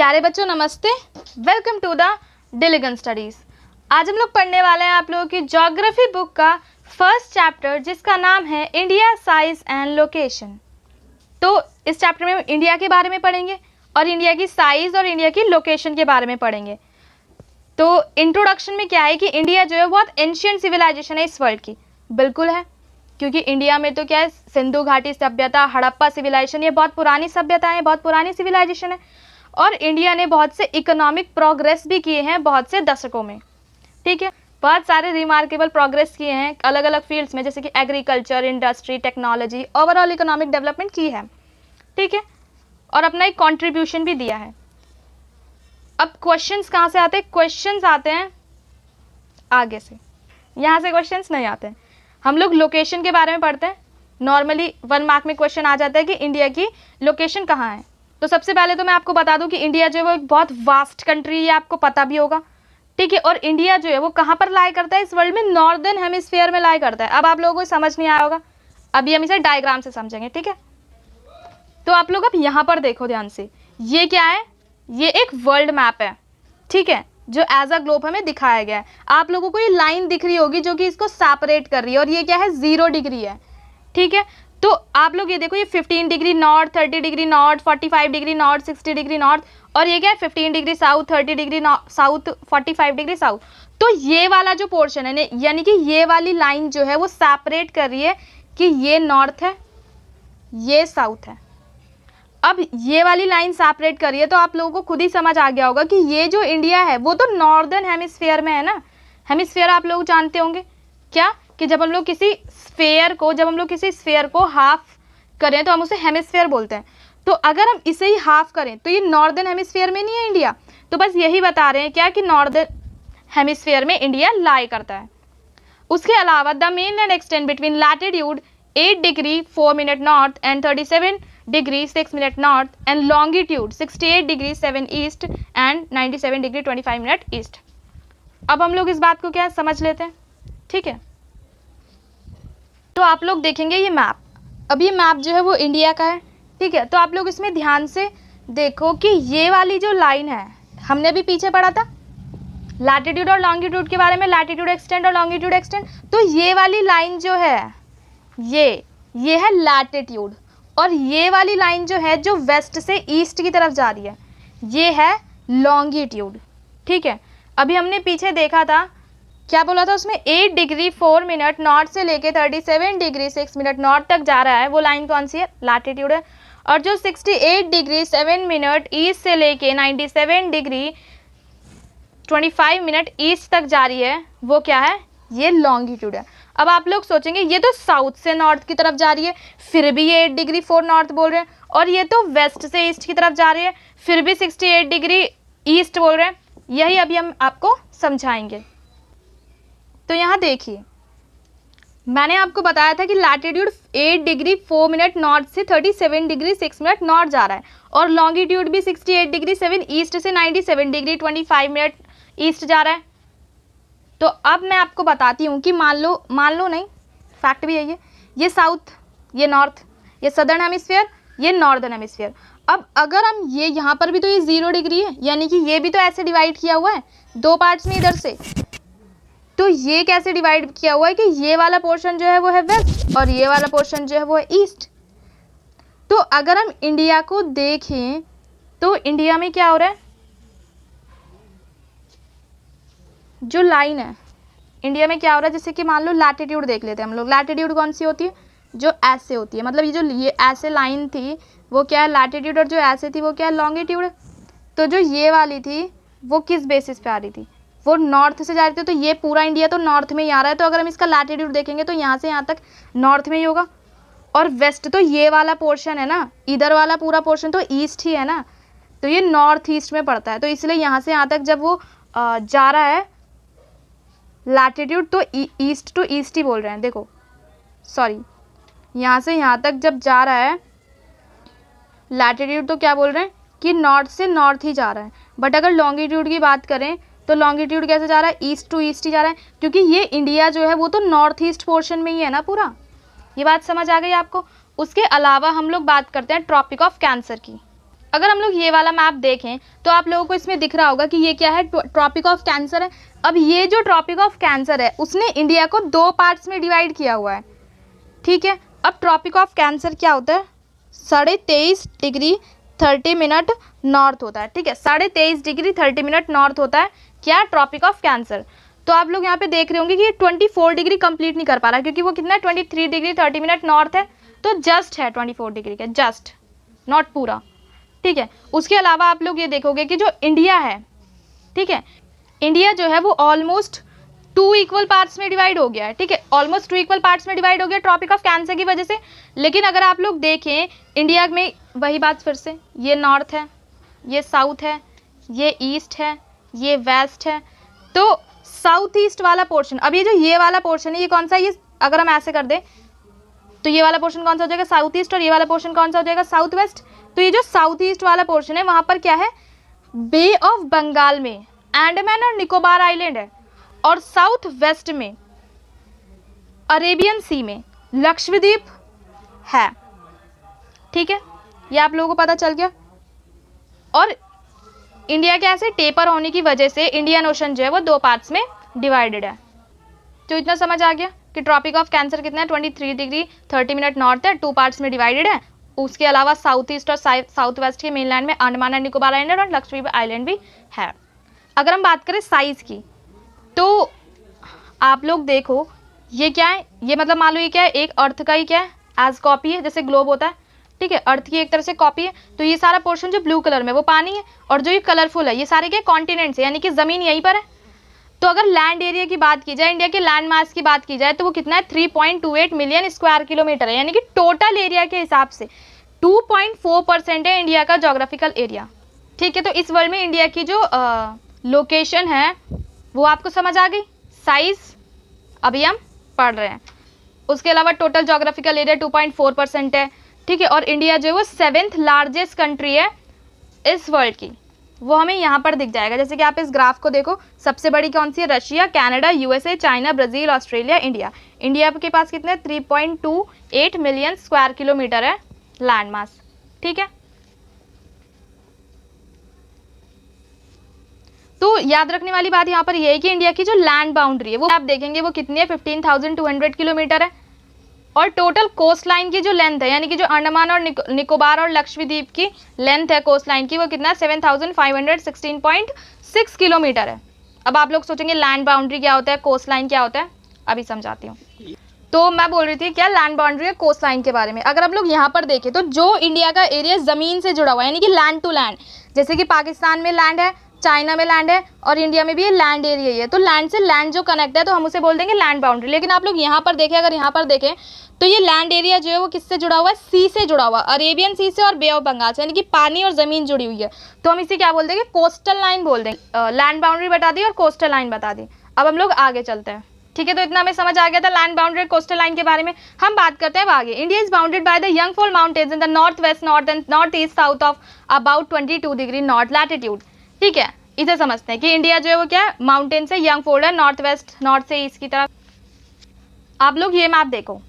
प्यारे बच्चों नमस्ते, वेलकम टू द डिलीगन स्टडीज। आज हम लोग पढ़ने वाले हैं आप लोगों की ज्योग्राफी बुक का फर्स्ट चैप्टर जिसका नाम है इंडिया साइज एंड लोकेशन। तो इस चैप्टर में हम इंडिया के बारे में पढ़ेंगे और इंडिया की साइज और इंडिया की लोकेशन के बारे में पढ़ेंगे। तो इंट्रोडक्शन में क्या है कि इंडिया जो है बहुत एंशियंट सिविलाइजेशन है इस वर्ल्ड की, बिल्कुल है, क्योंकि इंडिया में तो क्या है, सिंधु घाटी सभ्यता, हड़प्पा सिविलाइजेशन, ये बहुत पुरानी सभ्यता है, बहुत पुरानी सिविलाइजेशन है। और इंडिया ने बहुत से इकोनॉमिक प्रोग्रेस भी किए हैं बहुत से दशकों में, ठीक है, बहुत सारे रिमार्केबल प्रोग्रेस किए हैं अलग अलग फील्ड्स में, जैसे कि agriculture, industry, technology, overall economic development की है, ठीक है, और अपना एक कंट्रीब्यूशन भी दिया है। अब क्वेश्चंस कहाँ से आते हैं? क्वेश्चंस आते हैं आगे से, यहाँ से क्वेश्चंस नहीं आते हैं। हम लोग लोकेशन के बारे में पढ़ते हैं। नॉर्मली 1 मार्क में क्वेश्चन आ जाता है कि इंडिया की लोकेशन कहाँ है। तो सबसे पहले तो मैं आपको बता दूं कि इंडिया जो है वो एक बहुत वास्ट कंट्री है, आपको पता भी होगा, ठीक है। और इंडिया जो है वो कहाँ पर लाई करता है इस वर्ल्ड में? नॉर्दर्न हेमिस्फीयर में लाई करता है। अब आप लोगों को समझ नहीं आया होगा, अभी हम इसे डायग्राम से समझेंगे, ठीक है। तो आप लोग अब यहाँ पर देखो ध्यान से, ये क्या है? ये एक वर्ल्ड मैप है, ठीक है, जो एज अ ग्लोब हमें दिखाया गया है। आप लोगों को ये लाइन दिख रही होगी जो कि इसको सेपरेट कर रही है, और ये क्या है? 0 डिग्री है, ठीक है। तो आप लोग ये देखो, ये 15 degree north, 30 degree north, 45 degree north, 60 degree north, और ये क्या है? 15 degree south, 30 degree south, 45 degree south. तो ये वाला जो पोर्शन है, यानी कि ये वाली लाइन जो है वो सेपरेट कर रही है कि ये नॉर्थ है, ये साउथ है। अब ये वाली लाइन सेपरेट कर रही है, तो आप लोगों को खुद ही समझ आ गया होगा कि ये जो इंडिया है वो तो नॉर्दर्न हेमिस्फीयर में है ना। हेमिस्फीयर आप लोग जानते होंगे क्या, कि जब हम लोग किसी स्फेयर को हाफ करें तो हम उसे हेमिस्फीयर बोलते हैं। तो अगर हम इसे ही हाफ करें तो ये नॉर्दर्न हेमिस्फीयर में नहीं है इंडिया। तो बस यही बता रहे हैं क्या, कि नॉर्दर्न हेमिस्फीयर में इंडिया लाई करता है। उसके अलावा the main land extend between latitude 8 degree 4 minute north and 37 degree 6 minute north and longitude 68 degree 7 east and 97 degree 25 minute east. अब हम लोग इस बात को क्या समझ लेते हैं, ठीक है। तो आप लोग देखेंगे ये मैप, अब ये मैप जो है वो इंडिया का है, ठीक है। तो आप लोग इसमें ध्यान से देखो कि ये वाली जो लाइन है, हमने अभी पीछे पढ़ा था लैटिट्यूड और लॉन्गिट्यूड के बारे में, लैटिट्यूड एक्सटेंड और लॉन्गिट्यूड एक्सटेंड। तो ये वाली लाइन जो है ये है लैटिट्यूड, और ये वाली लाइन जो है जो वेस्ट से ईस्ट की तरफ जा रही है, ये है लॉन्गिट्यूड, ठीक है। अभी हमने पीछे देखा था, क्या बोला था उसमें? 8 डिग्री 4 मिनट नॉर्थ से लेके 37 डिग्री 6 मिनट नॉर्थ तक जा रहा है, वो लाइन कौन सी है? लैटिट्यूड है। और जो 68 डिग्री 7 मिनट ईस्ट से लेके 97 डिग्री 25 मिनट ईस्ट तक जा रही है, वो क्या है? ये लॉन्गिट्यूड है। अब आप लोग सोचेंगे ये तो साउथ से नॉर्थ की तरफ जा रही है, फिर भी ये 8 डिग्री 4 नॉर्थ बोल रहे हैं, और ये तो वेस्ट से ईस्ट की तरफ जा रही है, फिर भी 68 डिग्री ईस्ट बोल रहे हैं। यही अभी हम आपको समझाएंगे। तो यहाँ देखिए, मैंने आपको बताया था कि लैटिट्यूड 8 डिग्री 4 मिनट नॉर्थ से 37 डिग्री 6 मिनट नॉर्थ जा रहा है, और लॉन्गिट्यूड भी 68 डिग्री 7 ईस्ट से 97 डिग्री 25 मिनट ईस्ट जा रहा है। तो अब मैं आपको बताती हूँ कि मान लो नहीं, फैक्ट भी है ये साउथ, ये नॉर्थ, ये सदर्न हेमिस्फीयर, ये नॉर्दर्न हेमिस्फीयर। अब अगर हम यहाँ पर भी तो ये 0 डिग्री है, यानी कि ये भी तो ऐसे डिवाइड किया हुआ है 2 पार्ट्स में इधर से। तो ये कैसे डिवाइड किया हुआ है कि ये वाला पोर्शन जो है वो है वेस्ट और ये वाला पोर्शन जो है वो है ईस्ट। तो अगर हम इंडिया को देखें तो इंडिया में क्या हो रहा है, जो लाइन है इंडिया में क्या हो रहा है, जैसे कि मान लो लैटिट्यूड देख लेते हैं हम लोग। लैटिट्यूड कौन सी होती है? जो ऐसे होती है, मतलब ये ऐसे लाइन थी वो क्या है? लैटिट्यूड। और जो ऐसे थी वो क्या है? लॉन्गिट्यूड। तो जो ये वाली थी वो किस बेसिस पे आ रही थी? वो नॉर्थ से जा रही थी, तो ये पूरा इंडिया तो नॉर्थ में ही आ रहा है। तो अगर हम इसका लैटिट्यूड देखेंगे तो यहाँ से यहाँ तक नॉर्थ में ही होगा, और वेस्ट तो ये वाला पोर्शन है ना, इधर वाला पूरा पोर्शन तो ईस्ट ही है ना, तो ये नॉर्थ ईस्ट में पड़ता है। तो इसलिए यहाँ से यहाँ तक जब वो जा रहा है लैटिट्यूड, तो ईस्ट टू ईस्ट ही बोल रहे हैं। देखो सॉरी, यहाँ से यहाँ तक जब जा रहा है लैटिट्यूड, तो क्या बोल रहे हैं कि नॉर्थ से नॉर्थ ही जा रहा है। बट अगर लॉन्गिट्यूड की बात करें तो लॉन्गिट्यूड कैसे जा रहा है? ईस्ट टू ईस्ट ही जा रहा है, क्योंकि ये इंडिया जो है वो तो नॉर्थ ईस्ट पोर्शन में ही है ना पूरा। ये बात समझ आ गई आपको? उसके अलावा हम लोग बात करते हैं ट्रॉपिक ऑफ कैंसर की। अगर हम लोग ये वाला मैप देखें तो आप लोगों को इसमें दिख रहा होगा कि ये क्या है, ट्रॉपिक ऑफ कैंसर है। अब ये जो ट्रॉपिक ऑफ कैंसर है उसने इंडिया को 2 पार्ट्स में डिवाइड किया हुआ है, ठीक है। अब ट्रॉपिक ऑफ कैंसर क्या होता है, 23.5 डिग्री 30 मिनट नॉर्थ होता है, ठीक है। 23.5 डिग्री 30 मिनट नॉर्थ होता है क्या, ट्रॉपिक ऑफ कैंसर। तो आप लोग यहाँ पे देख रहे होंगे कि 24 डिग्री कंप्लीट नहीं कर पा रहा, क्योंकि वो कितना है, 23 डिग्री 30 मिनट नॉर्थ है, तो जस्ट है 24 डिग्री के, जस्ट, नॉट पूरा, ठीक है। उसके अलावा आप लोग ये देखोगे कि जो इंडिया है, ठीक है, इंडिया जो है वो ऑलमोस्ट 2 इक्वल पार्ट्स में डिवाइड हो गया है, ठीक है, ऑलमोस्ट 2 इक्वल पार्ट्स में डिवाइड हो गया ट्रॉपिक ऑफ कैंसर की वजह से। लेकिन अगर आप लोग देखें इंडिया में, वही बात फिर से, ये नॉर्थ है, ये साउथ है, ये ईस्ट है, ये वेस्ट है, तो साउथ ईस्ट वाला पोर्शन, अब ये वाला पोर्शन है, ये कौन सा है, ये अगर हम ऐसे कर दें तो ये वाला पोर्शन कौन सा हो जाएगा, साउथ ईस्ट, और ये वाला पोर्शन कौन सा हो जाएगा, साउथ वेस्ट। तो ये जो साउथ ईस्ट वाला पोर्शन है वहाँ पर क्या है, बे ऑफ बंगाल में अंडमान और निकोबार आइलैंड है, और साउथ वेस्ट में अरेबियन सी में लक्षद्वीप है, ठीक है। ये आप लोगों को पता चल गया। और इंडिया के ऐसे टेपर होने की वजह से इंडियन ओशन जो है वो 2 पार्ट्स में डिवाइडेड है। तो इतना समझ आ गया कि ट्रॉपिक ऑफ कैंसर कितना है, 23 डिग्री 30 मिनट नॉर्थ है, 2 पार्ट्स में डिवाइडेड है। उसके अलावा साउथ ईस्ट और साउथ वेस्ट के मेनलैंड में अंडमान एंड निकोबार आइलैंड और लक्षद्वीप आइलैंड भी है। अगर हम बात करें साइज़ की, तो आप लोग देखो ये क्या है, ये मतलब मान लो ये क्या है, एक अर्थ का ही क्या है, एज कॉपी है, जैसे ग्लोब होता है, ठीक है, अर्थ की एक तरह से कॉपी है। तो ये सारा पोर्शन जो ब्लू कलर में वो पानी है, और जो ये कलरफुल है ये सारे क्या कॉन्टिनेंट्स है, यानी कि ज़मीन यहीं पर है। तो अगर लैंड एरिया की बात की जाए, इंडिया के लैंड मास की बात की जाए, तो वो कितना है, 3.28 मिलियन स्क्वायर किलोमीटर है, यानी कि टोटल एरिया के हिसाब से 2.4% है इंडिया का जोग्राफिकल एरिया, ठीक है। तो इस वर्ल्ड में इंडिया की जो लोकेशन है वो आपको समझ आ गई, साइज अभी हम पढ़ रहे हैं। उसके अलावा टोटल जोग्राफिकल एरिया 2.4% है, ठीक है। और इंडिया जो है वो 7th लार्जेस्ट कंट्री है इस वर्ल्ड की, वो हमें यहाँ पर दिख जाएगा। जैसे कि आप इस ग्राफ को देखो, सबसे बड़ी कौन सी है, Russia, Canada, USA, China, Brazil, Australia, India. India के पास कितने 3.28 मिलियन स्क्वायर किलोमीटर है लैंड मास, ठीक है। तो याद रखने वाली बात यहाँ पर यह है कि इंडिया की जो लैंड बाउंड्री है वो आप देखेंगे वो कितनी है, 15,200 किलोमीटर है। और टोटल कोस्ट लाइन की जो लेंथ है, यानी कि जो अंडमान और निकोबार और लक्षद्वीप की लेंथ है कोस्ट लाइन की, वो कितना है, 7,516.6 किलोमीटर है। अब आप लोग सोचेंगे लैंड बाउंड्री क्या होता है, कोस्ट लाइन क्या होता है, अभी समझाती हूँ। तो मैं बोल रही थी क्या, लैंड बाउंड्री और कोस्ट लाइन के बारे में। अगर हम लोग यहाँ पर देखें तो जो इंडिया का एरिया ज़मीन से जुड़ा हुआ है, यानी कि लैंड टू लैंड, जैसे कि पाकिस्तान में लैंड है, चाइना में लैंड है, और इंडिया में भी ये लैंड एरिया ही है, तो लैंड से लैंड जो कनेक्ट है तो हम उसे बोल देंगे लैंड बाउंड्री। लेकिन आप लोग यहाँ पर देखें, अगर यहाँ पर देखें तो ये लैंड एरिया जो है वो किससे जुड़ा हुआ है, सी से जुड़ा हुआ, अरेबियन सी से और बे ऑफ बंगाल से, यानी कि पानी और ज़मीन जुड़ी हुई है। तो हम इसे क्या बोल देंगे, कोस्टल लाइन बोल देंगे। लैंड बाउंड्री बता दी और कोस्टल लाइन बता दी। अब हम लोग आगे चलते हैं, ठीक है। तो इतना हमें समझ आ गया था लैंड बाउंड्री और कोस्टल लाइन के बारे में। हम बात करते हैं अब आगे। India is bounded by the young fold mountains in the north west, north and north east, south of about 22 degree north latitude, ठीक है। इसे समझते हैं कि इंडिया जो है वो क्या है, माउंटेन से यंग फोल्ड है, नॉर्थ वेस्ट, नॉर्थ से ईस्ट की तरफ। आप लोग ये मैप देखो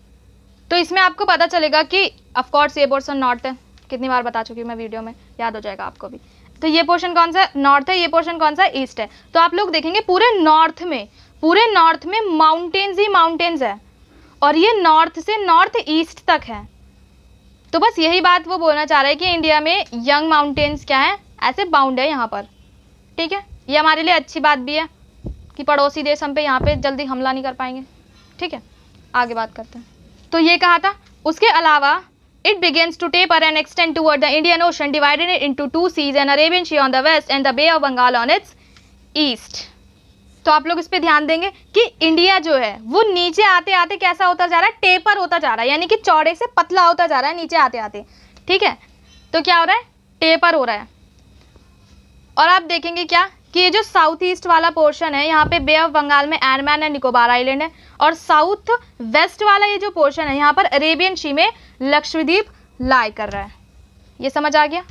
तो इसमें आपको पता चलेगा कि ऑफकोर्स ये पोर्शन नॉर्थ है, कितनी बार बता चुकी हूँ मैं वीडियो में, याद हो जाएगा आपको भी। तो ये पोर्शन कौन सा नॉर्थ है, ये पोर्शन कौन सा ईस्ट है। तो आप लोग देखेंगे पूरे नॉर्थ में माउंटेन्स ही माउंटेन्स है, और ये नॉर्थ से नॉर्थ ईस्ट तक है। तो बस यही बात वो बोलना चाह रहा है कि इंडिया में यंग माउंटेन्स क्या है, ऐसे बाउंड है यहाँ पर, ठीक है। ये हमारे लिए अच्छी बात भी है कि पड़ोसी देश हम पे यहाँ पे जल्दी हमला नहीं कर पाएंगे, ठीक है। आगे बात करते हैं। तो ये कहा था। उसके अलावा it begins to taper and extend toward the Indian Ocean, divided into 2 seas, and Arabian Sea on the west and the Bay of Bengal on its east. तो आप लोग इस पे ध्यान देंगे कि इंडिया जो है वो नीचे आते आते कैसा होता जा रहा है, टेपर होता जा रहा है, यानी कि चौड़े से पतला होता जा रहा है नीचे आते आते, ठीक है। तो क्या हो रहा है, टेपर हो रहा है। और आप देखेंगे क्या कि ये जो साउथ ईस्ट वाला पोर्शन है, यहाँ पे बे ऑफ बंगाल में अंडमान एंड निकोबार आइलैंड है, और साउथ वेस्ट वाला ये जो पोर्शन है यहाँ पर अरेबियन सी में लक्षद्वीप लाई कर रहा है। ये समझ आ गया।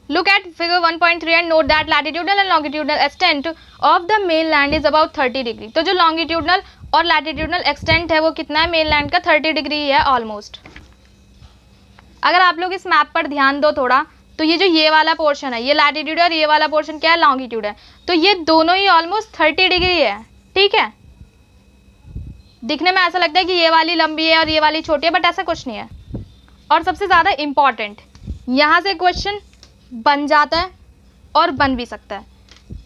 Look at figure 1.3 and note that latitudinal and longitudinal extent of the main land is about 30 degree. तो जो लॉन्गिट्यूडनल और लैटिट्यूडनल एक्सटेंट है वो कितना है, मेन लैंड का 30 डिग्री है ऑलमोस्ट। अगर आप लोग इस मैप पर ध्यान दो थोड़ा, तो ये जो ये वाला पोर्शन है ये लैटिट्यूड है और ये वाला पोर्शन क्या है, लॉन्गिट्यूड है। तो ये दोनों ही ऑलमोस्ट 30 डिग्री है, ठीक है। दिखने में ऐसा लगता है कि ये वाली लंबी है और ये वाली छोटी है, बट ऐसा कुछ नहीं है। और सबसे ज़्यादा इम्पॉर्टेंट, यहाँ से क्वेश्चन बन जाता है और बन भी सकता है।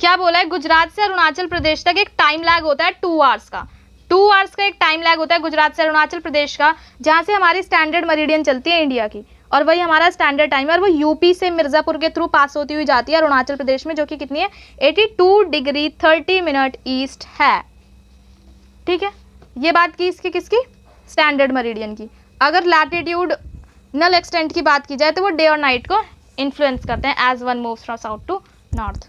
क्या बोला है, गुजरात से अरुणाचल प्रदेश तक एक टाइम लैग होता है 2 आवर्स का। 2 आवर्स का एक टाइम लैग होता है गुजरात से अरुणाचल प्रदेश का, जहाँ से हमारी स्टैंडर्ड मेरिडियन चलती है इंडिया की, और वही हमारा स्टैंडर्ड टाइम है, और वो यूपी से मिर्ज़ापुर के थ्रू पास होती हुई जाती है अरुणाचल प्रदेश में, जो कि कितनी है 82 डिग्री 30 मिनट ईस्ट है, ठीक है। ये बात की इसकी किसकी, स्टैंडर्ड मेरिडियन की। अगर लैटिट्यूडनल एक्सटेंट की बात की जाए तो वो डे और नाइट को इन्फ्लुएंस करते हैं as one moves from south to north.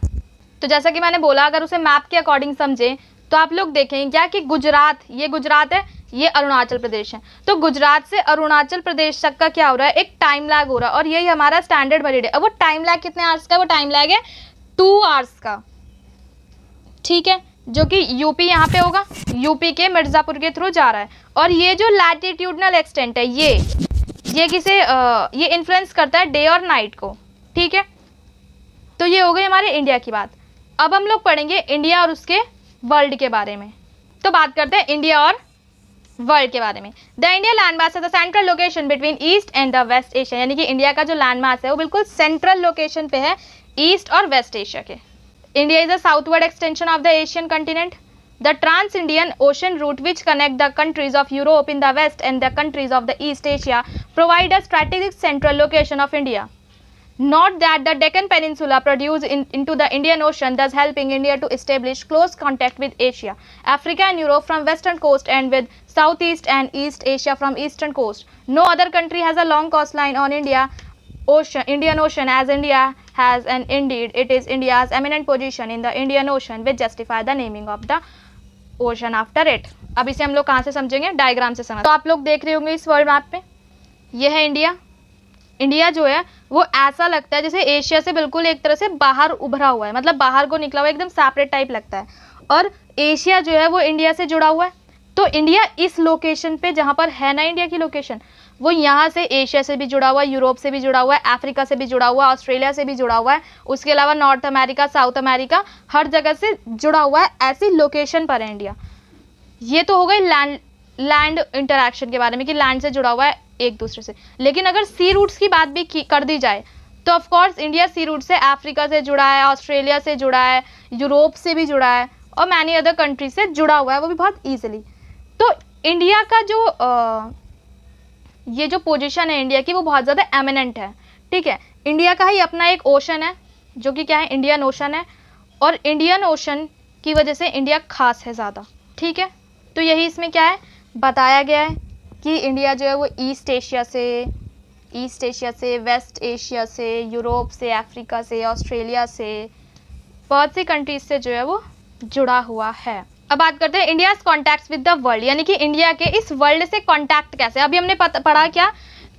तो जैसा कि मैंने बोला, अगर उसे मैप के अकॉर्डिंग समझें तो आप लोग देखेंगे क्या कि गुजरात, ये गुजरात है, ये अरुणाचल प्रदेश है। तो गुजरात से अरुणाचल प्रदेश तक का क्या हो रहा है, एक टाइम लैग हो रहा है, और यही हमारा स्टैंडर्ड मेरिडियन। अब वो टाइम लैग कितने आवर्स का है, वो टाइम लैग है 2 आवर्स का, ठीक है, जो कि यूपी यहाँ पे होगा, यूपी के मिर्ज़ापुर के थ्रू जा रहा है। और ये जो लैटिट्यूडनल एक्सटेंट है ये किसे ये इन्फ्लुएंस करता है डे और नाइट को, ठीक है। तो ये हो गई हमारे इंडिया की बात। अब हम लोग पढ़ेंगे इंडिया और उसके वर्ल्ड के बारे में। तो बात करते हैं इंडिया और वर्ल्ड के बारे में। द इंडिया लैंड मास है the central location between east and the west Asia, यानी कि इंडिया का जो लैंड मास है वो बिल्कुल सेंट्रल लोकेशन पे है ईस्ट और वेस्ट एशिया के। India is the southward extension of the Asian continent. The Trans-Indian Ocean route, which connect the countries of Europe in the west and the countries of the East Asia, provide a strategic central location of India. Note that the Deccan Peninsula protrudes into the Indian Ocean, thus helping India to establish close contact with Asia, Africa and Europe from western coast and with Southeast and East Asia from eastern coast. No other country has a long coastline on Indian Ocean as India has, and indeed it is India's eminent position in the Indian Ocean which justify the naming of the ocean after it. अब इसे हम लोग कहाँ से समझेंगे, diagram से समझ। तो आप लोग देख रहे होंगे इस वर्ल्ड मैप पे, ये है इंडिया। इंडिया जो है वो ऐसा लगता है जैसे एशिया से बिल्कुल एक तरह से बाहर उभरा हुआ है, मतलब बाहर को निकला हुआ एकदम सेपरेट टाइप लगता है, और एशिया जो है वो इंडिया से जुड़ा हुआ है। तो इंडिया इस लोकेशन पे जहाँ पर है ना इंडिया की लोकेशन, वो यहाँ से एशिया से भी जुड़ा हुआ है, यूरोप से भी जुड़ा हुआ है, अफ्रीका से भी जुड़ा हुआ है, ऑस्ट्रेलिया से भी जुड़ा हुआ है, उसके अलावा नॉर्थ अमेरिका, साउथ अमेरिका, हर जगह से जुड़ा हुआ है, ऐसी लोकेशन पर है इंडिया। ये तो हो गई लैंड इंटरैक्शन के बारे में कि लैंड से जुड़ा हुआ है एक दूसरे से। लेकिन अगर सी रूट्स की बात भी कर दी जाए तो ऑफकोर्स इंडिया सी रूट से अफ्रीका से जुड़ा है, ऑस्ट्रेलिया से जुड़ा है, यूरोप से भी जुड़ा है, और मैनी अदर कंट्री से जुड़ा हुआ है, वो भी बहुत ईजिली। तो इंडिया का जो ये जो पोजीशन है इंडिया की वो बहुत ज़्यादा एमिनेंट है, ठीक है। इंडिया का ही अपना एक ओशन है जो कि क्या है, इंडियन ओशन है, और इंडियन ओशन की वजह से इंडिया खास है ज़्यादा, ठीक है। तो यही इसमें क्या है बताया गया है कि इंडिया जो है वो ईस्ट एशिया से, वेस्ट एशिया से, यूरोप से, अफ्रीका से, ऑस्ट्रेलिया से, बहुत सी कंट्रीज से जो है वो जुड़ा हुआ है। अब बात करते हैं India contacts with the world, यानी कि इंडिया के इस वर्ल्ड से कॉन्टैक्ट कैसे। अभी हमने पढ़ा क्या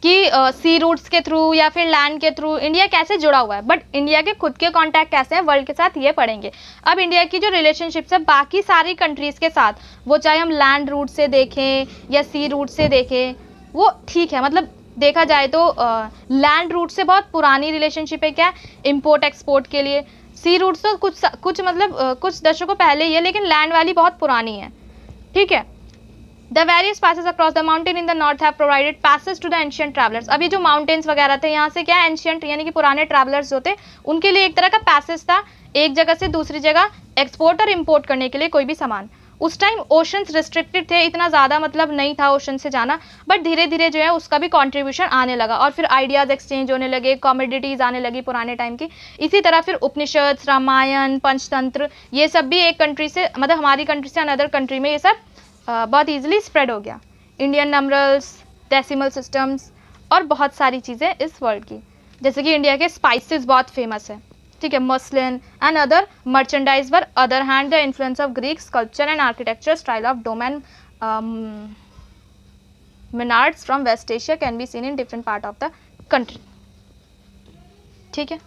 कि सी रूट्स के थ्रू या फिर लैंड के थ्रू इंडिया कैसे जुड़ा हुआ है, बट इंडिया के खुद के कॉन्टैक्ट कैसे हैं वर्ल्ड के साथ, ये पढ़ेंगे। अब इंडिया की जो रिलेशनशिप्स है बाकी सारी कंट्रीज़ के साथ, वो चाहे हम लैंड रूट से देखें या सी रूट से देखें, वो ठीक है, मतलब देखा जाए तो लैंड रूट से बहुत पुरानी रिलेशनशिप है क्या, इम्पोर्ट एक्सपोर्ट के लिए। सी रूट्स तो कुछ मतलब कुछ दशकों पहले ही है, लेकिन लैंड वाली बहुत पुरानी है, ठीक है। The various passes across the mountain in the north have provided passage to the ancient travellers. अभी जो माउंटेन्स वगैरह थे यहाँ से क्या एंशियंट यानी कि पुराने ट्रैवलर्स जो थे उनके लिए एक तरह का पैसेज था, एक जगह से दूसरी जगह एक्सपोर्ट और इम्पोर्ट करने के लिए कोई भी सामान। उस टाइम ओशंस रिस्ट्रिक्टेड थे, इतना ज़्यादा मतलब नहीं था ओशन से जाना, बट धीरे धीरे जो है उसका भी कंट्रीब्यूशन आने लगा, और फिर आइडियाज़ एक्सचेंज होने लगे, कॉमोडिटीज़ आने लगी पुराने टाइम की। इसी तरह फिर उपनिषद, रामायण, पंचतंत्र, ये सब भी एक कंट्री से मतलब हमारी कंट्री से अनदर कंट्री में ये सब बहुत ईजिली स्प्रेड हो गया। इंडियन नंबरल्स, डेसिमल सिस्टम्स और बहुत सारी चीज़ें इस वर्ल्ड की, जैसे कि इंडिया के स्पाइसेस बहुत फेमस है, ठीक है, मसलिन एंड अदर मर्चेंडाइज। पर other hand the influence of Greek sculpture and architecture style of dome and minarets from West Asia can be seen in different part of the country, ठीक है।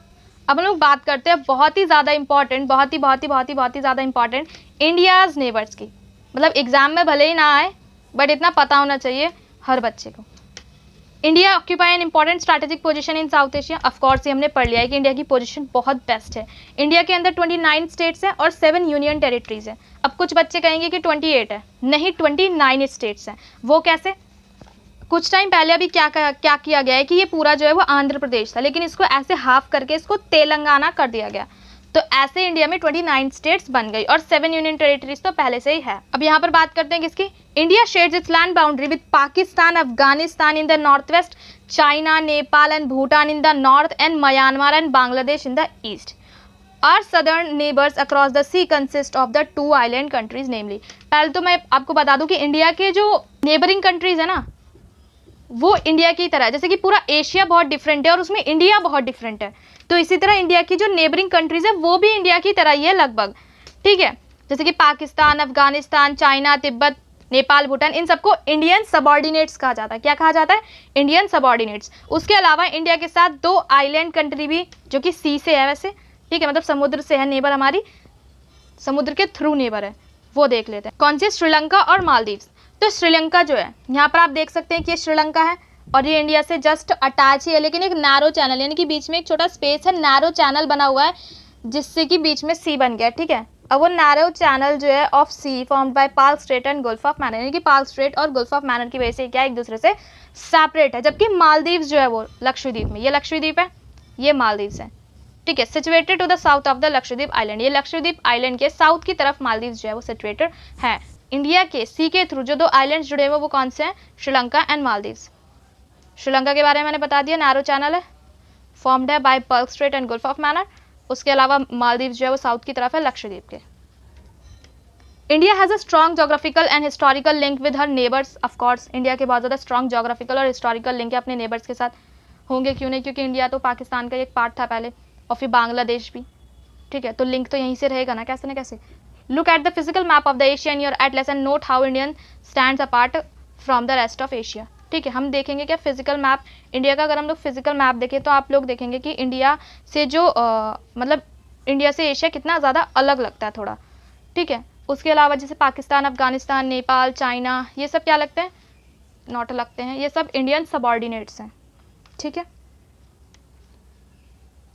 अब हम लोग बात करते हैं बहुत ही ज़्यादा इंपॉर्टेंट, बहुत ही ज़्यादा इंपॉर्टेंट इंडियाज़ नेबर्स की, मतलब एग्जाम में भले ही ना आए बट इतना पता होना चाहिए हर बच्चे को। India occupy an important strategic position in south Asia. Of course ये हमने पढ़ लिया है कि इंडिया की पोजीशन बहुत बेस्ट है। इंडिया के अंदर 29 स्टेट्स हैं और 7 यूनियन टेरिटरीज हैं। अब कुछ बच्चे कहेंगे कि 28 है, नहीं 29 स्टेट्स हैं। वो कैसे? कुछ टाइम पहले अभी क्या किया गया है कि ये पूरा जो है वो आंध्र प्रदेश था, लेकिन इसको ऐसे हाफ करके इसको तेलंगाना कर दिया गया। तो ऐसे इंडिया में 29 स्टेट्स बन गई और 7 यूनियन टेरिटरीज तो पहले से ही है। अब यहाँ पर बात करते हैं किसकी? India shares it's land boundary with Pakistan, Afghanistan in the north waste, China, Nepal and Bhutan in the north and Myanmar and Bangladesh in the east. Our southern neighbors across the sea consist of the 2 island countries namely। पहले तो मैं आपको बता दूं कि India के जो neighbouring countries है ना, वो इंडिया की तरह है। जैसे कि पूरा एशिया बहुत डिफरेंट है और उसमें इंडिया बहुत डिफरेंट है, तो इसी तरह इंडिया की जो नेबरिंग कंट्रीज है वो भी इंडिया की तरह ही है लगभग, ठीक है। जैसे कि पाकिस्तान, अफगानिस्तान, चाइना, तिब्बत, नेपाल, भूटान, इन सबको इंडियन सबऑर्डिनेट्स कहा जाता है। क्या कहा जाता है? Indian subordinates. उसके अलावा इंडिया के साथ 2 आइलैंड कंट्री भी जो कि सी से है वैसे, ठीक है, मतलब समुद्र से है नेबर, हमारी समुद्र के थ्रू नेबर है, वो देख लेते हैं। कौन सी? श्रीलंका और मालदीव्स। तो श्रीलंका जो है, यहाँ पर आप देख सकते हैं कि ये श्रीलंका है और ये इंडिया से जस्ट अटैच ही है, लेकिन एक नैरो चैनल यानी कि बीच में एक छोटा स्पेस है, नैरो चैनल बना हुआ है जिससे कि बीच में सी बन गया, ठीक है। अब वो नैरो चैनल जो है of sea formed by Palk Strait and Gulf of Mannar, यानी कि पार्क स्ट्रेट और गल्फ ऑफ मैनर की वजह से क्या एक दूसरे से सेपरेट है। जबकि मालदीव्स जो है वो लक्षद्वीप में, ये लक्षद्वीप है, ये मालदीव्स है, ठीक है। Situated to the south of the Lakshadweep island, ये लक्षद्वीप आइलैंड के साउथ की तरफ मालदीव्स जो है वो सिचुएटेड है। इंडिया के सी के थ्रू जो 2 आइलैंड्स जुड़े हुए वो कौन से हैं? श्रीलंका एंड मालदीव्स। श्रीलंका के बारे में मैंने बता दिया, नैरो चैनल है, फॉर्म्ड है by Palk Strait and Gulf of Mannar. उसके अलावा मालदीव्स जो है वो साउथ की तरफ है लक्षद्वीप के। India has a strong geographical and historical link with her neighbours. Of course India के बहुत ज़्यादा स्ट्रॉन्ग जोग्राफिकल और हिस्टोरिकल लिंक है अपने नेबर्स के साथ। होंगे क्यों नहीं, क्योंकि इंडिया तो पाकिस्तान का एक पार्ट था पहले और फिर बांग्लादेश भी, ठीक है, तो लिंक तो यहीं से रहेगा ना, कैसे ना कैसे। Look at the physical map of the Asia in your Atlas and note how Indian stands apart from the rest of Asia, ठीक है। हम देखेंगे क्या फिजिकल मैप इंडिया का, अगर हम लोग फिजिकल मैप देखें तो आप लोग देखेंगे कि इंडिया से जो मतलब इंडिया से एशिया कितना ज़्यादा अलग लगता है थोड़ा, ठीक है। उसके अलावा जैसे पाकिस्तान, अफगानिस्तान, नेपाल, चाइना, ये सब क्या लगते हैं? नॉट लगते हैं, ये सब इंडियन सबऑर्डिनेट्स हैं, ठीक है।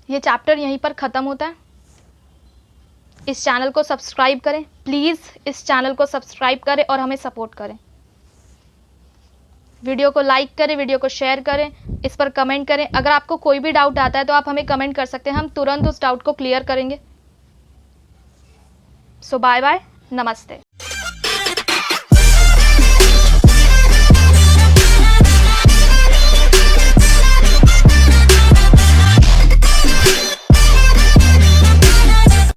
ये चैप्टर यहीं पर ख़त्म होता है। इस चैनल को सब्सक्राइब करें प्लीज़, इस चैनल को सब्सक्राइब करें और हमें सपोर्ट करें। वीडियो को लाइक करें, वीडियो को शेयर करें, इस पर कमेंट करें। अगर आपको कोई भी डाउट आता है तो आप हमें कमेंट कर सकते हैं, हम तुरंत उस डाउट को क्लियर करेंगे। सो बाय बाय, नमस्ते।